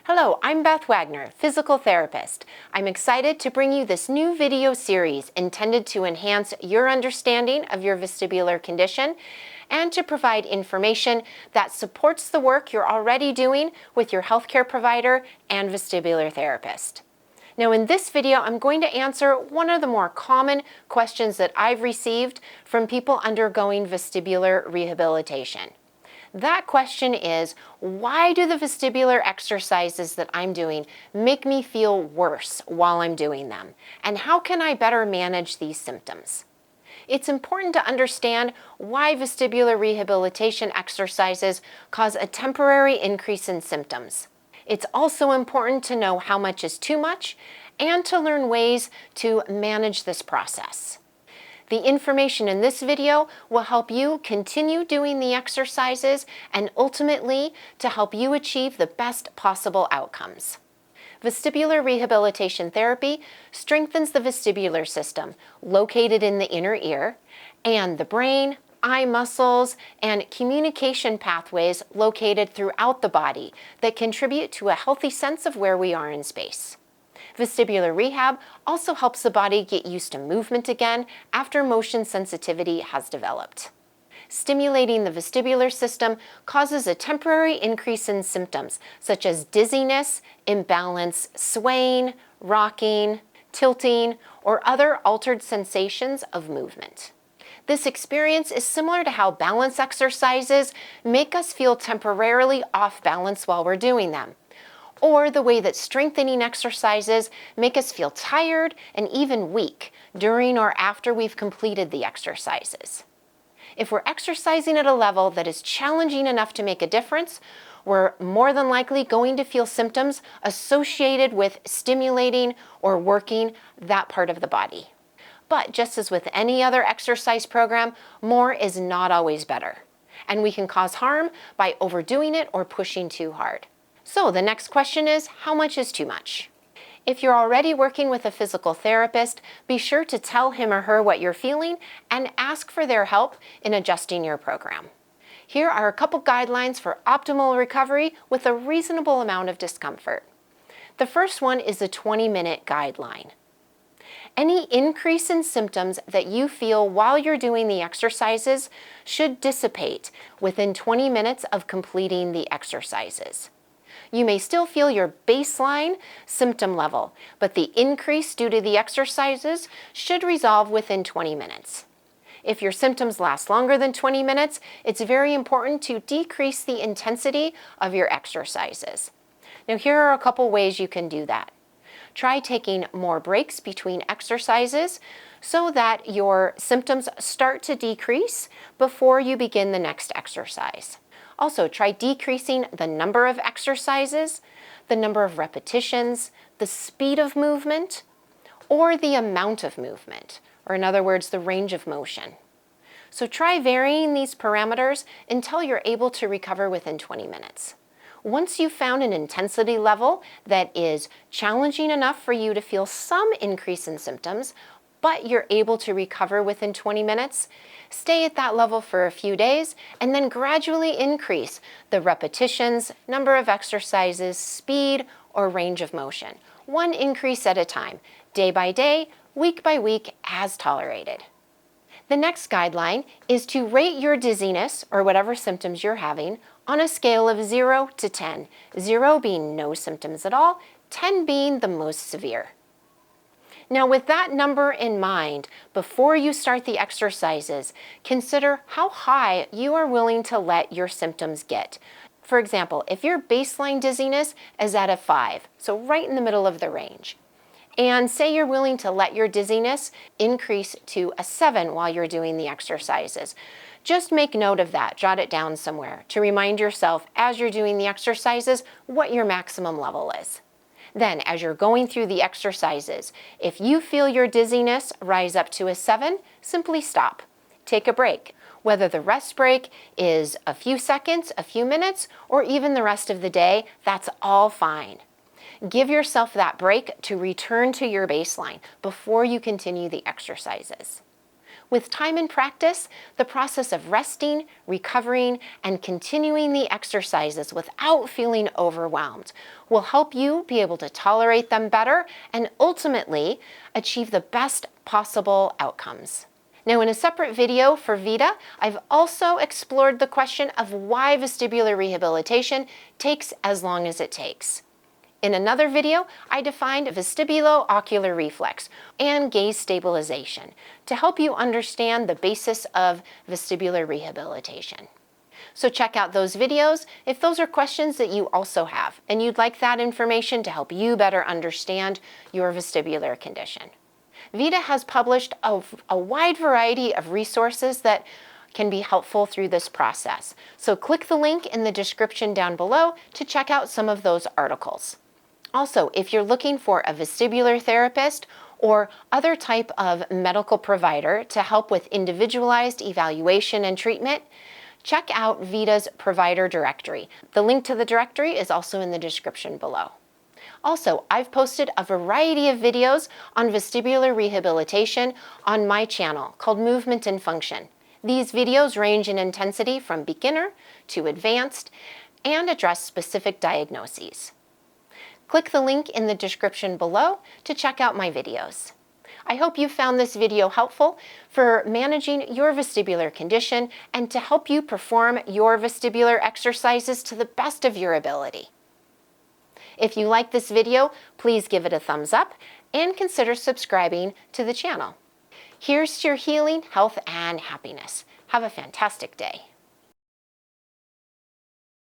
Hello, I'm Beth Wagner, physical therapist. I'm excited to bring you this new video series intended to enhance your understanding of your vestibular condition and to provide information that supports the work you're already doing with your healthcare provider and vestibular therapist. Now in this video, I'm going to answer one of the more common questions that I've received from people undergoing vestibular rehabilitation. That question is, why do the vestibular exercises that I'm doing make me feel worse while I'm doing them? And how can I better manage these symptoms? It's important to understand why vestibular rehabilitation exercises cause a temporary increase in symptoms. It's also important to know how much is too much and to learn ways to manage this process. The information in this video will help you continue doing the exercises and ultimately to help you achieve the best possible outcomes. Vestibular rehabilitation therapy strengthens the vestibular system located in the inner ear and the brain, eye muscles, and communication pathways located throughout the body that contribute to a healthy sense of where we are in space. Vestibular rehab also helps the body get used to movement again after motion sensitivity has developed. Stimulating the vestibular system causes a temporary increase in symptoms such as dizziness, imbalance, swaying, rocking, tilting, or other altered sensations of movement. This experience is similar to how balance exercises make us feel temporarily off balance while we're doing them, or the way that strengthening exercises make us feel tired and even weak during or after we've completed the exercises. If we're exercising at a level that is challenging enough to make a difference, we're more than likely going to feel symptoms associated with stimulating or working that part of the body. But just as with any other exercise program, more is not always better, and we can cause harm by overdoing it or pushing too hard. So the next question is, how much is too much? If you're already working with a physical therapist, be sure to tell him or her what you're feeling and ask for their help in adjusting your program. Here are a couple guidelines for optimal recovery with a reasonable amount of discomfort. The first one is the 20-minute guideline. Any increase in symptoms that you feel while you're doing the exercises should dissipate within 20 minutes of completing the exercises. You may still feel your baseline symptom level, but the increase due to the exercises should resolve within 20 minutes. If your symptoms last longer than 20 minutes, it's very important to decrease the intensity of your exercises. Now, here are a couple ways you can do that. Try taking more breaks between exercises so that your symptoms start to decrease before you begin the next exercise. Also, try decreasing the number of exercises, the number of repetitions, the speed of movement, or the amount of movement, or in other words, the range of motion. So try varying these parameters until you're able to recover within 20 minutes. Once you've found an intensity level that is challenging enough for you to feel some increase in symptoms, but you're able to recover within 20 minutes, stay at that level for a few days and then gradually increase the repetitions, number of exercises, speed, or range of motion. One increase at a time, day by day, week by week, as tolerated. The next guideline is to rate your dizziness, or whatever symptoms you're having, on a scale of 0 to 10, 0 being no symptoms at all, 10 being the most severe. Now, with that number in mind, before you start the exercises, consider how high you are willing to let your symptoms get. For example, if your baseline dizziness is at a 5, so right in the middle of the range, and say you're willing to let your dizziness increase to a 7 while you're doing the exercises, just make note of that, jot it down somewhere to remind yourself as you're doing the exercises what your maximum level is. Then, as you're going through the exercises, if you feel your dizziness rise up to a 7, simply stop. Take a break. Whether the rest break is a few seconds, a few minutes, or even the rest of the day, that's all fine. Give yourself that break to return to your baseline before you continue the exercises. With time and practice, the process of resting, recovering, and continuing the exercises without feeling overwhelmed will help you be able to tolerate them better and ultimately achieve the best possible outcomes. Now, in a separate video for Vita, I've also explored the question of why vestibular rehabilitation takes as long as it takes. In another video, I defined vestibulo-ocular reflex and gaze stabilization to help you understand the basis of vestibular rehabilitation. So check out those videos if those are questions that you also have and you'd like that information to help you better understand your vestibular condition. Vita has published a wide variety of resources that can be helpful through this process. So click the link in the description down below to check out some of those articles. Also, if you're looking for a vestibular therapist or other type of medical provider to help with individualized evaluation and treatment, check out Vita's provider directory. The link to the directory is also in the description below. Also, I've posted a variety of videos on vestibular rehabilitation on my channel called Movement and Function. These videos range in intensity from beginner to advanced and address specific diagnoses. Click the link in the description below to check out my videos. I hope you found this video helpful for managing your vestibular condition and to help you perform your vestibular exercises to the best of your ability. If you like this video, please give it a thumbs up and consider subscribing to the channel. Here's to your healing, health, and happiness. Have a fantastic day.